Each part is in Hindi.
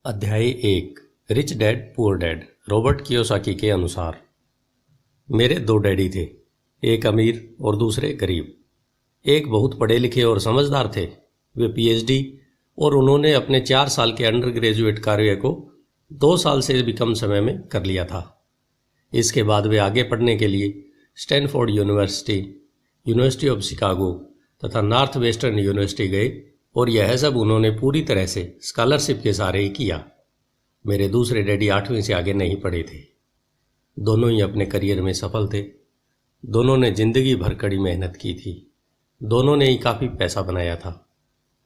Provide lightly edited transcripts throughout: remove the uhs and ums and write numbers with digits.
अध्याय 1 rich dad poor dad Robert Kiyosaki के अनुसार। मेरे दो डैडी थे, एक अमीर और दूसरे गरीब। एक बहुत पढ़े लिखे और समझदार थे, वे पीएचडी और उन्होंने अपने 4 साल के अंडर ग्रेजुएट कार्य को 2 साल से भी कम समय में कर लिया था। इसके बाद वे आगे पढ़ने के लिए Stanford university, university of Chicago तथा नॉर्थ वेस्टर्न यूनिवर्सिटी गए और यह सब उन्होंने पूरी तरह से स्कॉलरशिप के सहारे ही किया। मेरे दूसरे डैडी 8वीं से आगे नहीं पढ़े थे। दोनों ही अपने करियर में सफल थे। दोनों ने जिंदगी भर कड़ी मेहनत की थी। दोनों ने ही काफ़ी पैसा बनाया था,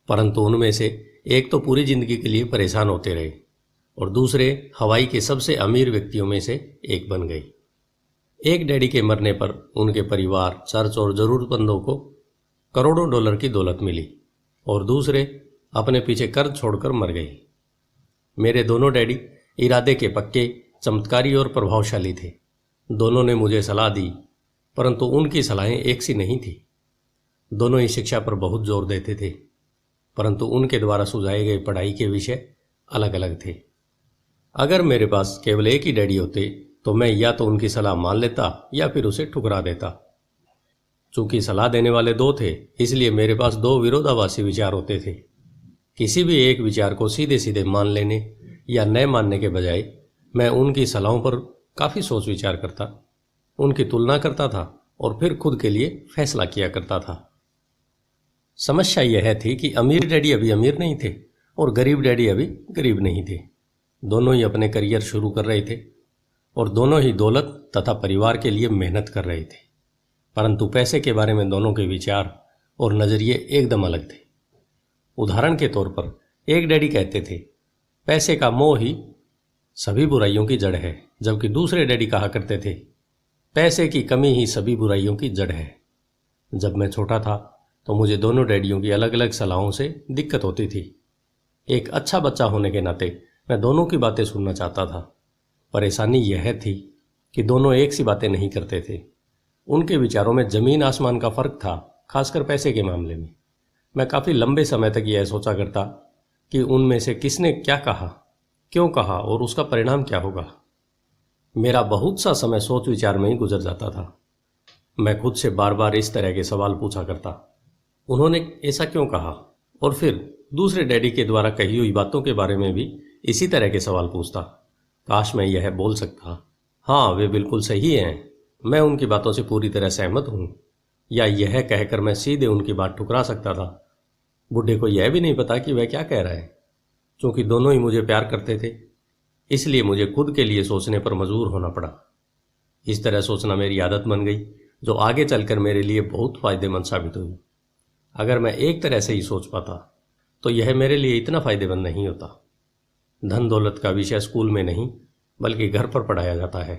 परंतु उनमें से एक तो पूरी जिंदगी के लिए परेशान होते रहे और दूसरे हवाई के सबसे अमीर व्यक्तियों में से एक बन गए। एक डैडी के मरने पर उनके परिवार, चर्च और ज़रूरतमंदों को करोड़ों डॉलर की दौलत मिली और दूसरे अपने पीछे कर्ज छोड़कर मर गए। मेरे दोनों डैडी इरादे के पक्के, चमत्कारी और प्रभावशाली थे। दोनों ने मुझे सलाह दी, परंतु उनकी सलाहें एक सी नहीं थी। दोनों ही शिक्षा पर बहुत जोर देते थे, परंतु उनके द्वारा सुझाए गए पढ़ाई के विषय अलग अलग थे। अगर मेरे पास केवल एक ही डैडी होते तो मैं या तो उनकी सलाह मान लेता या फिर उसे ठुकरा देता। चूंकि सलाह देने वाले दो थे, इसलिए मेरे पास दो विरोधाभासी विचार होते थे। किसी भी एक विचार को सीधे सीधे मान लेने या न मानने के बजाय मैं उनकी सलाहों पर काफ़ी सोच विचार करता, उनकी तुलना करता था और फिर खुद के लिए फैसला किया करता था। समस्या यह थी कि अमीर डैडी अभी अमीर नहीं थे और गरीब डैडी अभी गरीब नहीं थे। दोनों ही अपने करियर शुरू कर रहे थे और दोनों ही दौलत तथा परिवार के लिए मेहनत कर रहे थे, परंतु पैसे के बारे में दोनों के विचार और नज़रिए एकदम अलग थे। उदाहरण के तौर पर एक डैडी कहते थे, पैसे का मोह ही सभी बुराइयों की जड़ है, जबकि दूसरे डैडी कहा करते थे, पैसे की कमी ही सभी बुराइयों की जड़ है। जब मैं छोटा था तो मुझे दोनों डैडियों की अलग अलग सलाहों से दिक्कत होती थी। एक अच्छा बच्चा होने के नाते मैं दोनों की बातें सुनना चाहता था। परेशानी यह थी कि दोनों एक सी बातें नहीं करते थे। उनके विचारों में जमीन आसमान का फर्क था, खासकर पैसे के मामले में। मैं काफ़ी लंबे समय तक यह सोचा करता कि उनमें से किसने क्या कहा, क्यों कहा और उसका परिणाम क्या होगा। मेरा बहुत सा समय सोच विचार में ही गुजर जाता था। मैं खुद से बार बार इस तरह के सवाल पूछा करता, उन्होंने ऐसा क्यों कहा, और फिर दूसरे डैडी के द्वारा कही हुई बातों के बारे में भी इसी तरह के सवाल पूछता। काश मैं यह बोल सकता, हाँ वे बिल्कुल सही हैं, मैं उनकी बातों से पूरी तरह सहमत हूँ, या यह कहकर मैं सीधे उनकी बात ठुकरा सकता था। बुढ़े को यह भी नहीं पता कि वह क्या कह रहा है। क्योंकि दोनों ही मुझे प्यार करते थे, इसलिए मुझे खुद के लिए सोचने पर मजबूर होना पड़ा। इस तरह सोचना मेरी आदत बन गई, जो आगे चलकर मेरे लिए बहुत फायदेमंद साबित हुई। अगर मैं एक तरह से ही सोच पाता तो यह मेरे लिए इतना फायदेमंद नहीं होता। धन दौलत का विषय स्कूल में नहीं बल्कि घर पर पढ़ाया जाता है।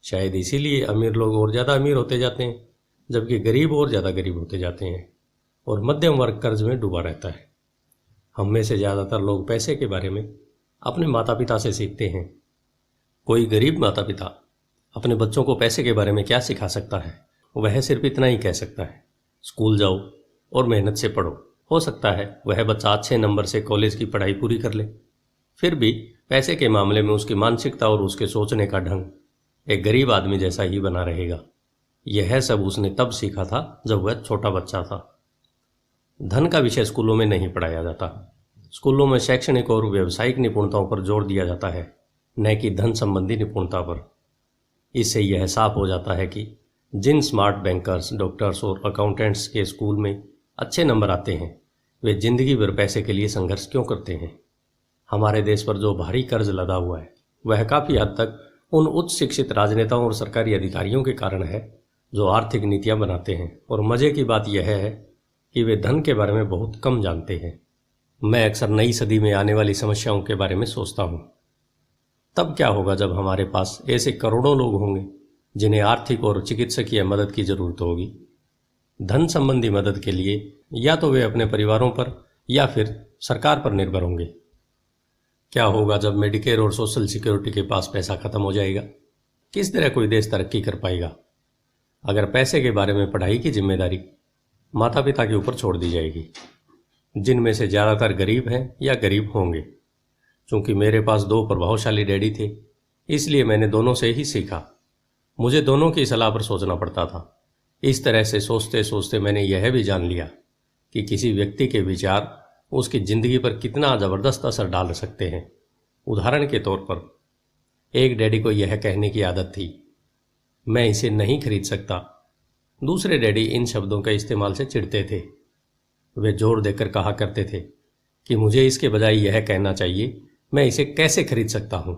शायद इसीलिए अमीर लोग और ज़्यादा अमीर होते जाते हैं, जबकि गरीब और ज़्यादा गरीब होते जाते हैं और मध्यम वर्ग कर्ज में डूबा रहता है। हम में से ज़्यादातर लोग पैसे के बारे में अपने माता पिता से सीखते हैं। कोई गरीब माता पिता अपने बच्चों को पैसे के बारे में क्या सिखा सकता है? वह सिर्फ इतना ही कह सकता है, स्कूल जाओ और मेहनत से पढ़ो। हो सकता है वह बच्चा अच्छे नंबर से कॉलेज की पढ़ाई पूरी कर ले, फिर भी पैसे के मामले में उसकी मानसिकता और उसके सोचने का ढंग एक गरीब आदमी जैसा ही बना रहेगा। यह सब उसने तब सीखा था जब वह छोटा बच्चा था। धन का विषय स्कूलों में नहीं पढ़ाया जाता। स्कूलों में शैक्षणिक और व्यावसायिक निपुणताओं पर जोर दिया जाता है, न कि धन संबंधी निपुणता पर। इससे यह साफ हो जाता है कि जिन स्मार्ट बैंकर्स, डॉक्टर्स और अकाउंटेंट्स के स्कूल में अच्छे नंबर आते हैं, वे जिंदगी भर पैसे के लिए संघर्ष क्यों करते हैं। हमारे देश पर जो भारी कर्ज लदा हुआ है, वह काफ़ी हद तक उन उच्च शिक्षित राजनेताओं और सरकारी अधिकारियों के कारण है जो आर्थिक नीतियां बनाते हैं। और मज़े की बात यह है कि वे धन के बारे में बहुत कम जानते हैं। मैं अक्सर नई सदी में आने वाली समस्याओं के बारे में सोचता हूँ। तब क्या होगा जब हमारे पास ऐसे करोड़ों लोग होंगे जिन्हें आर्थिक और चिकित्सकीय मदद की ज़रूरत होगी। धन संबंधी मदद के लिए या तो वे अपने परिवारों पर या फिर सरकार पर निर्भर होंगे। क्या होगा जब मेडिकेयर और सोशल सिक्योरिटी के पास पैसा खत्म हो जाएगा? किस तरह कोई देश तरक्की कर पाएगा अगर पैसे के बारे में पढ़ाई की जिम्मेदारी माता पिता के ऊपर छोड़ दी जाएगी, जिनमें से ज़्यादातर गरीब हैं या गरीब होंगे। चूंकि मेरे पास दो प्रभावशाली डैडी थे, इसलिए मैंने दोनों से ही सीखा। मुझे दोनों की सलाह पर सोचना पड़ता था। इस तरह से सोचते सोचते मैंने यह भी जान लिया कि किसी व्यक्ति के विचार उसकी जिंदगी पर कितना ज़बरदस्त असर डाल सकते हैं। उदाहरण के तौर पर, एक डैडी को यह कहने की आदत थी, मैं इसे नहीं खरीद सकता। दूसरे डैडी इन शब्दों के इस्तेमाल से चिढ़ते थे। वे जोर देकर कहा करते थे कि मुझे इसके बजाय यह कहना चाहिए, मैं इसे कैसे खरीद सकता हूं।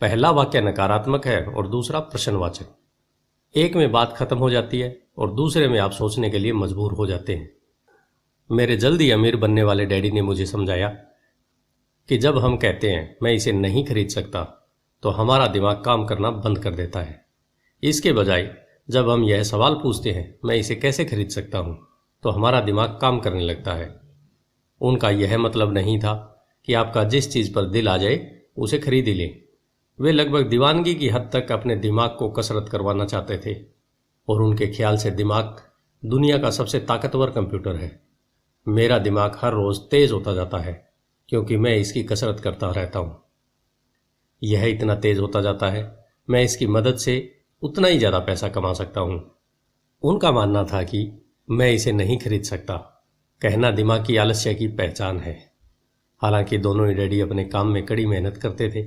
पहला वाक्य नकारात्मक है और दूसरा प्रश्नवाचक। एक में बात खत्म हो जाती है और दूसरे में आप सोचने के लिए मजबूर हो जाते हैं। मेरे जल्द ही अमीर बनने वाले डैडी ने मुझे समझाया कि जब हम कहते हैं मैं इसे नहीं खरीद सकता, तो हमारा दिमाग काम करना बंद कर देता है। इसके बजाय जब हम यह सवाल पूछते हैं मैं इसे कैसे खरीद सकता हूं, तो हमारा दिमाग काम करने लगता है। उनका यह मतलब नहीं था कि आपका जिस चीज़ पर दिल आ जाए उसे खरीद ही लें। वे लगभग दीवानगी की हद तक अपने दिमाग को कसरत करवाना चाहते थे, और उनके ख्याल से दिमाग दुनिया का सबसे ताकतवर कंप्यूटर है। मेरा दिमाग हर रोज़ तेज़ होता जाता है क्योंकि मैं इसकी कसरत करता रहता हूँ। यह इतना तेज़ होता जाता है, मैं इसकी मदद से उतना ही ज़्यादा पैसा कमा सकता हूँ। उनका मानना था कि मैं इसे नहीं खरीद सकता कहना दिमाग की आलस्य की पहचान है। हालांकि दोनों ही डैडी अपने काम में कड़ी मेहनत करते थे,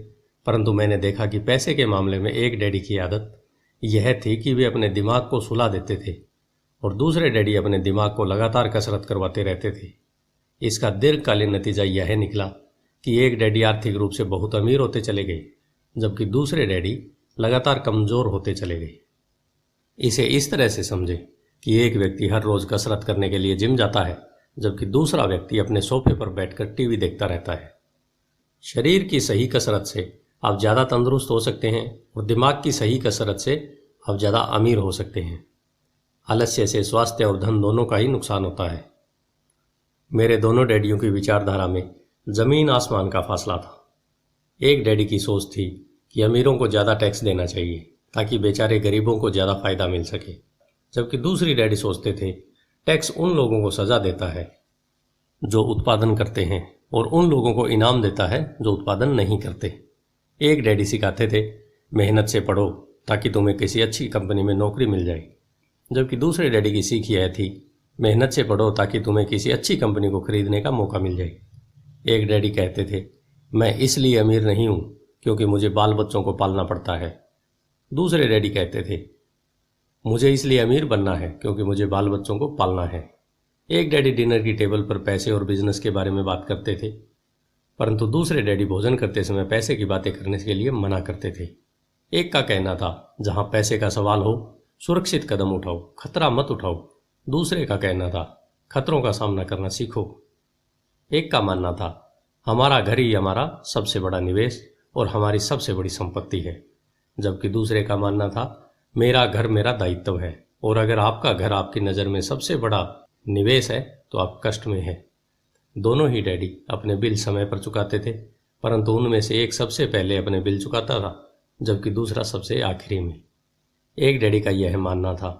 परंतु मैंने देखा कि पैसे के मामले में एक डैडी की आदत यह थी कि वे अपने दिमाग को सुला देते थे और दूसरे डैडी अपने दिमाग को लगातार कसरत करवाते रहते थे। इसका दीर्घकालीन नतीजा यह निकला कि एक डैडी आर्थिक रूप से बहुत अमीर होते चले गए, जबकि दूसरे डैडी लगातार कमज़ोर होते चले गए। इसे इस तरह से समझे कि एक व्यक्ति हर रोज़ कसरत करने के लिए जिम जाता है, जबकि दूसरा व्यक्ति अपने सोफे पर बैठकर टीवी देखता रहता है। शरीर की सही कसरत से आप ज़्यादा तंदुरुस्त हो सकते हैं और दिमाग की सही कसरत से आप ज़्यादा अमीर हो सकते हैं। आलस्य से स्वास्थ्य और धन दोनों का ही नुकसान होता है। मेरे दोनों डैडियों की विचारधारा में ज़मीन आसमान का फासला था। एक डैडी की सोच थी कि अमीरों को ज़्यादा टैक्स देना चाहिए ताकि बेचारे गरीबों को ज़्यादा फायदा मिल सके, जबकि दूसरी डैडी सोचते थे टैक्स उन लोगों को सज़ा देता है जो उत्पादन करते हैं और उन लोगों को इनाम देता है जो उत्पादन नहीं करते। एक डैडी सिखाते थे मेहनत से पढ़ो ताकि तुम्हें किसी अच्छी कंपनी में नौकरी मिल जाए, जबकि दूसरे डैडी की सीख यह थी मेहनत से पढ़ो ताकि तुम्हें किसी अच्छी कंपनी को खरीदने का मौका मिल जाए। एक डैडी कहते थे मैं इसलिए अमीर नहीं हूँ क्योंकि मुझे बाल बच्चों को पालना पड़ता है। दूसरे डैडी कहते थे मुझे इसलिए अमीर बनना है क्योंकि मुझे बाल बच्चों को पालना है। एक डैडी डिनर की टेबल पर पैसे और बिजनेस के बारे में बात करते थे, परंतु दूसरे डैडी भोजन करते समय पैसे की बातें करने के लिए मना करते थे। एक का कहना था जहां पैसे का सवाल हो सुरक्षित कदम उठाओ, खतरा मत उठाओ। दूसरे का कहना था खतरों का सामना करना सीखो। एक का मानना था हमारा घर ही हमारा सबसे बड़ा निवेश और हमारी सबसे बड़ी संपत्ति है, जबकि दूसरे का मानना था मेरा घर मेरा दायित्व है और अगर आपका घर आपकी नज़र में सबसे बड़ा निवेश है तो आप कष्ट में हैं। दोनों ही डैडी अपने बिल समय पर चुकाते थे, परंतु उनमें से एक सबसे पहले अपने बिल चुकाता था जबकि दूसरा सबसे आखिरी में। एक डैडी का यह मानना था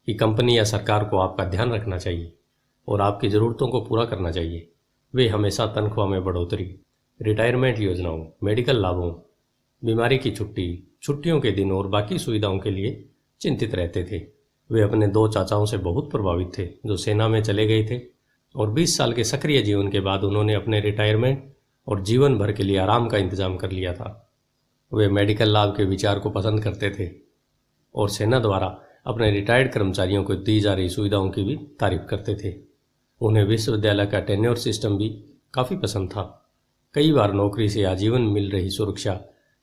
कि कंपनी या सरकार को आपका ध्यान रखना चाहिए और आपकी ज़रूरतों को पूरा करना चाहिए। वे हमेशा तनख्वाह में बढ़ोतरी, रिटायरमेंट योजनाओं, मेडिकल लाभों, बीमारी की छुट्टी, छुट्टियों के दिन और बाकी सुविधाओं के लिए चिंतित रहते थे। वे अपने दो चाचाओं से बहुत प्रभावित थे जो सेना में चले गए थे और 20 साल के सक्रिय जीवन के बाद उन्होंने अपने रिटायरमेंट और जीवन भर के लिए आराम का इंतजाम कर लिया था। वे मेडिकल लाभ के विचार को पसंद करते थे और सेना द्वारा अपने रिटायर्ड कर्मचारियों को दी जा रही सुविधाओं की भी तारीफ करते थे। उन्हें विश्वविद्यालय का टेन्योर सिस्टम भी काफ़ी पसंद था। कई बार नौकरी से आजीवन मिल रही सुरक्षा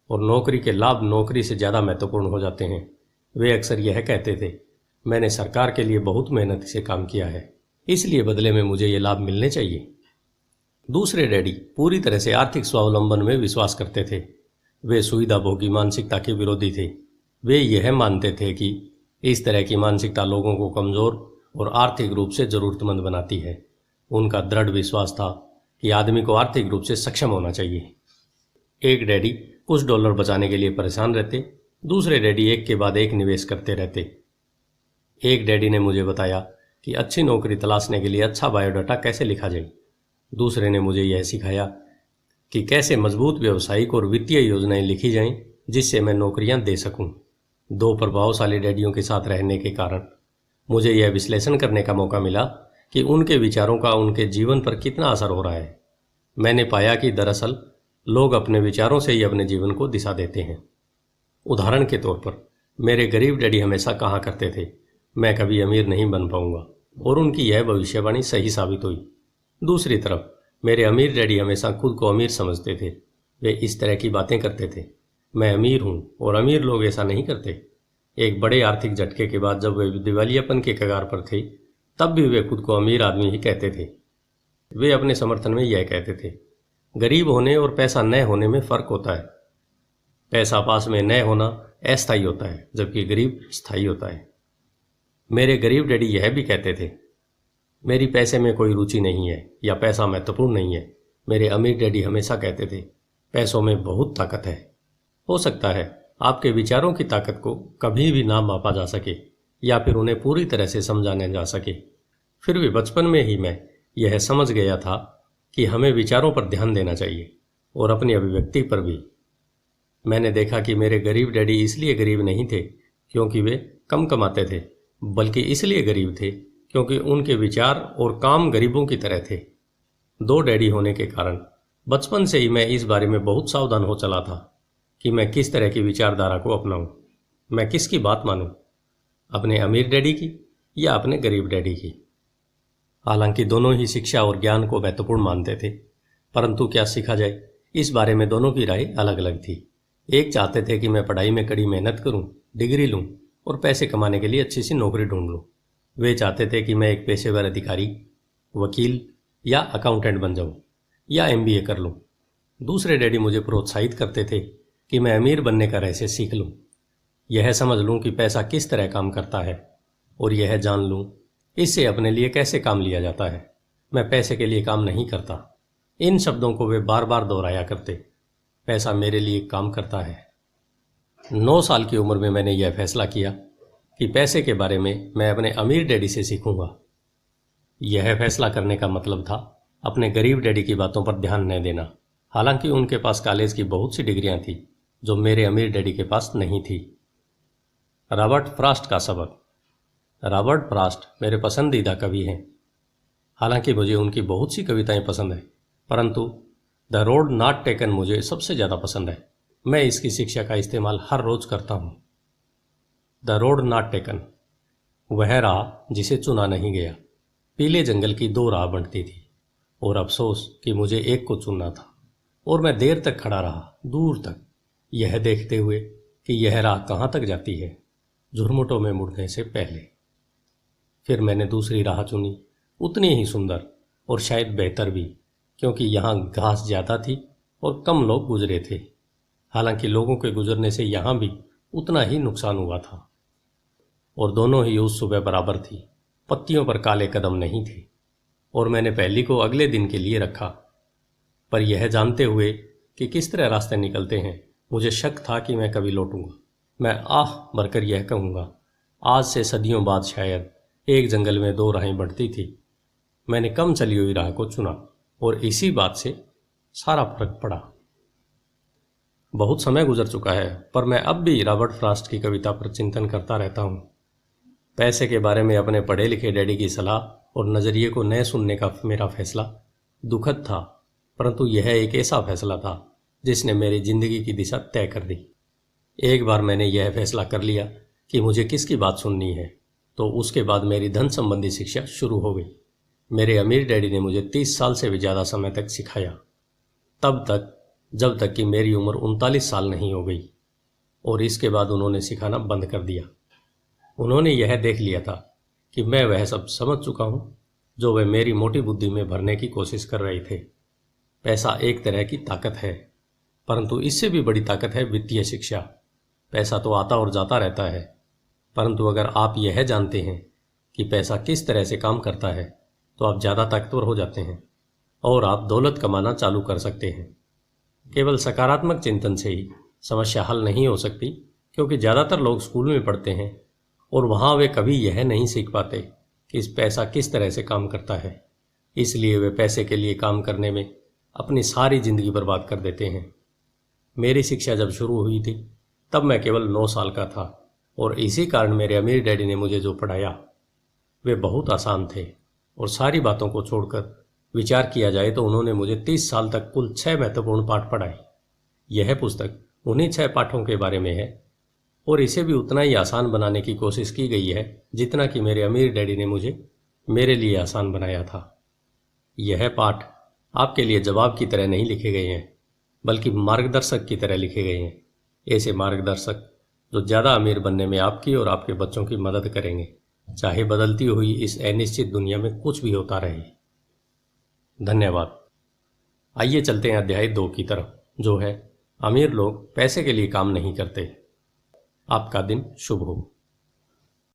और नौकरी के लाभ नौकरी से ज़्यादा महत्वपूर्ण हो जाते हैं। वे अक्सर यह कहते थे मैंने सरकार के लिए बहुत मेहनत से काम किया है, इसलिए बदले में मुझे ये लाभ मिलने चाहिए। दूसरे डैडी पूरी तरह से आर्थिक स्वावलंबन में विश्वास करते थे। वे सुविधा भोगी मानसिकता के विरोधी थे। वे यह मानते थे कि इस तरह की मानसिकता लोगों को कमज़ोर और आर्थिक रूप से ज़रूरतमंद बनाती है। उनका दृढ़ विश्वास था कि आदमी को आर्थिक रूप से सक्षम होना चाहिए। एक डैडी कुछ डॉलर बचाने के लिए परेशान रहते, दूसरे डैडी एक के बाद एक निवेश करते रहते। एक डैडी ने मुझे बताया कि अच्छी नौकरी तलाशने के लिए अच्छा बायोडाटा कैसे लिखा जाए। दूसरे ने मुझे यह सिखाया कि कैसे मजबूत व्यावसायिक और वित्तीय योजनाएं लिखी जाएं जिससे मैं नौकरियां दे सकूं। दो प्रभावशाली डैडियों के साथ रहने के कारण मुझे यह विश्लेषण करने का मौका मिला कि उनके विचारों का उनके जीवन पर कितना असर हो रहा है। मैंने पाया कि दरअसल लोग अपने विचारों से ही अपने जीवन को दिशा देते हैं। उदाहरण के तौर पर मेरे गरीब डैडी हमेशा कहा करते थे, मैं कभी अमीर नहीं बन पाऊंगा, और उनकी यह भविष्यवाणी सही साबित हुई। दूसरी तरफ मेरे अमीर डैडी हमेशा खुद को अमीर समझते थे। वे इस तरह की बातें करते थे, मैं अमीर हूं और अमीर लोग ऐसा नहीं करते। एक बड़े आर्थिक झटके के बाद जब वे दिवालियापन के कगार पर थे, तब भी वे खुद को अमीर आदमी ही कहते थे। वे अपने समर्थन में यह कहते थे, गरीब होने और पैसा न होने में फ़र्क होता है। पैसा पास में न होना अस्थायी होता है, जबकि गरीब स्थायी होता है। मेरे गरीब डैडी यह भी कहते थे, मेरी पैसे में कोई रुचि नहीं है या पैसा महत्वपूर्ण नहीं है। मेरे अमीर डैडी हमेशा कहते थे, पैसों में बहुत ताकत है। हो सकता है आपके विचारों की ताकत को कभी भी ना मापा जा सके या फिर उन्हें पूरी तरह से समझा न जा सके। फिर भी बचपन में ही मैं यह समझ गया था कि हमें विचारों पर ध्यान देना चाहिए और अपनी अभिव्यक्ति पर भी। मैंने देखा कि मेरे गरीब डैडी इसलिए गरीब नहीं थे क्योंकि वे कम कमाते थे, बल्कि इसलिए गरीब थे क्योंकि उनके विचार और काम गरीबों की तरह थे। दो डैडी होने के कारण बचपन से ही मैं इस बारे में बहुत सावधान हो चला था कि मैं किस तरह की विचारधारा को अपनाऊं। मैं किसकी बात मानूं, अपने अमीर डैडी की या अपने गरीब डैडी की। हालांकि दोनों ही शिक्षा और ज्ञान को महत्वपूर्ण मानते थे, परंतु क्या सीखा जाए, इस बारे में दोनों की राय अलग अलग थी। एक चाहते थे कि मैं पढ़ाई में कड़ी मेहनत करूं, डिग्री लूं और पैसे कमाने के लिए अच्छी सी नौकरी ढूंढ लूं। वे चाहते थे कि मैं एक पेशेवर अधिकारी, वकील या अकाउंटेंट बन जाऊं या MBA कर लूं। दूसरे डैडी मुझे प्रोत्साहित करते थे कि मैं अमीर बनने का रहस्य सीख लूं, यह समझ लूं कि पैसा किस तरह काम करता है और यह जान लूं इससे अपने लिए कैसे काम लिया जाता है। मैं पैसे के लिए काम नहीं करता। इन शब्दों को वे बार बार दोहराया करते, पैसा मेरे लिए काम करता है। 9 साल की उम्र में मैंने यह फैसला किया कि पैसे के बारे में मैं अपने अमीर डैडी से सीखूंगा। यह फैसला करने का मतलब था अपने गरीब डैडी की बातों पर ध्यान न देना। हालांकि उनके पास कॉलेज की बहुत सी डिग्रियां थी जो मेरे अमीर डैडी के पास नहीं थी। रॉबर्ट फ्रॉस्ट का सबक। रॉबर्ट फ्रॉस्ट मेरे पसंदीदा कवि हैं। हालांकि मुझे उनकी बहुत सी कविताएं पसंद है, परंतु द रोड नॉट टेकन मुझे सबसे ज़्यादा पसंद है। मैं इसकी शिक्षा का इस्तेमाल हर रोज़ करता हूँ। द रोड नॉट टेकन, वह राह जिसे चुना नहीं गया। पीले जंगल की 2 राह बनती थी और अफसोस कि मुझे एक को चुनना था, और मैं देर तक खड़ा रहा, दूर तक, यह देखते हुए कि यह राह कहाँ तक जाती है, झुरमुटों में मुड़ने से पहले। फिर मैंने दूसरी राह चुनी, उतनी ही सुंदर और शायद बेहतर भी, क्योंकि यहाँ घास ज़्यादा थी और कम लोग गुजरे थे। हालांकि लोगों के गुजरने से यहाँ भी उतना ही नुकसान हुआ था, और दोनों ही उस सुबह बराबर थी। पत्तियों पर काले कदम नहीं थे, और मैंने पहली को अगले दिन के लिए रखा। पर यह जानते हुए कि किस तरह रास्ते निकलते हैं, मुझे शक था कि मैं कभी लौटूंगा। मैं आह भरकर यह कहूँगा, आज से सदियों बाद शायद एक जंगल में 2 राहें बढ़ती थी। मैंने कम चली हुई राह को चुना और इसी बात से सारा फर्क पड़ा। बहुत समय गुजर चुका है, पर मैं अब भी रॉबर्ट फ्रॉस्ट की कविता पर चिंतन करता रहता हूँ। पैसे के बारे में अपने पढ़े लिखे डैडी की सलाह और नज़रिए को न सुनने का मेरा फैसला दुखद था, परंतु यह एक ऐसा फैसला था जिसने मेरी ज़िंदगी की दिशा तय कर दी। एक बार मैंने यह फैसला कर लिया कि मुझे किसकी बात सुननी है, तो उसके बाद मेरी धन संबंधी शिक्षा शुरू हो गई। मेरे अमीर डैडी ने मुझे 30 साल से भी ज़्यादा समय तक सिखाया, तब तक जब तक कि मेरी उम्र 39 साल नहीं हो गई, और इसके बाद उन्होंने सिखाना बंद कर दिया। उन्होंने यह देख लिया था कि मैं वह सब समझ चुका हूँ जो वे मेरी मोटी बुद्धि में भरने की कोशिश कर रहे थे। पैसा एक तरह की ताकत है, परंतु इससे भी बड़ी ताकत है वित्तीय शिक्षा। पैसा तो आता और जाता रहता है, परंतु अगर आप यह जानते हैं कि पैसा किस तरह से काम करता है, तो आप ज़्यादा ताकतवर हो जाते हैं और आप दौलत कमाना चालू कर सकते हैं। केवल सकारात्मक चिंतन से ही समस्या हल नहीं हो सकती, क्योंकि ज़्यादातर लोग स्कूल में पढ़ते हैं और वहाँ वे कभी यह नहीं सीख पाते कि इस पैसा किस तरह से काम करता है। इसलिए वे पैसे के लिए काम करने में अपनी सारी ज़िंदगी बर्बाद कर देते हैं। मेरी शिक्षा जब शुरू हुई थी तब मैं केवल 9 साल का था और इसी कारण मेरे अमीर डैडी ने मुझे जो पढ़ाया वे बहुत आसान थे और सारी बातों को छोड़कर विचार किया जाए तो उन्होंने मुझे 30 साल तक कुल 6 महत्वपूर्ण पाठ पढ़ाए। यह पुस्तक उन्हीं 6 पाठों के बारे में है और इसे भी उतना ही आसान बनाने की कोशिश की गई है जितना कि मेरे अमीर डैडी ने मुझे मेरे लिए आसान बनाया था। यह पाठ आपके लिए जवाब की तरह नहीं लिखे गए हैं बल्कि मार्गदर्शक की तरह लिखे गए हैं, ऐसे मार्गदर्शक जो ज़्यादा अमीर बनने में आपकी और आपके बच्चों की मदद करेंगे, चाहे बदलती हुई इस अनिश्चित दुनिया में कुछ भी होता रहे। धन्यवाद। आइए चलते हैं अध्याय 2 की तरफ, जो है अमीर लोग पैसे के लिए काम नहीं करते। आपका दिन शुभ हो।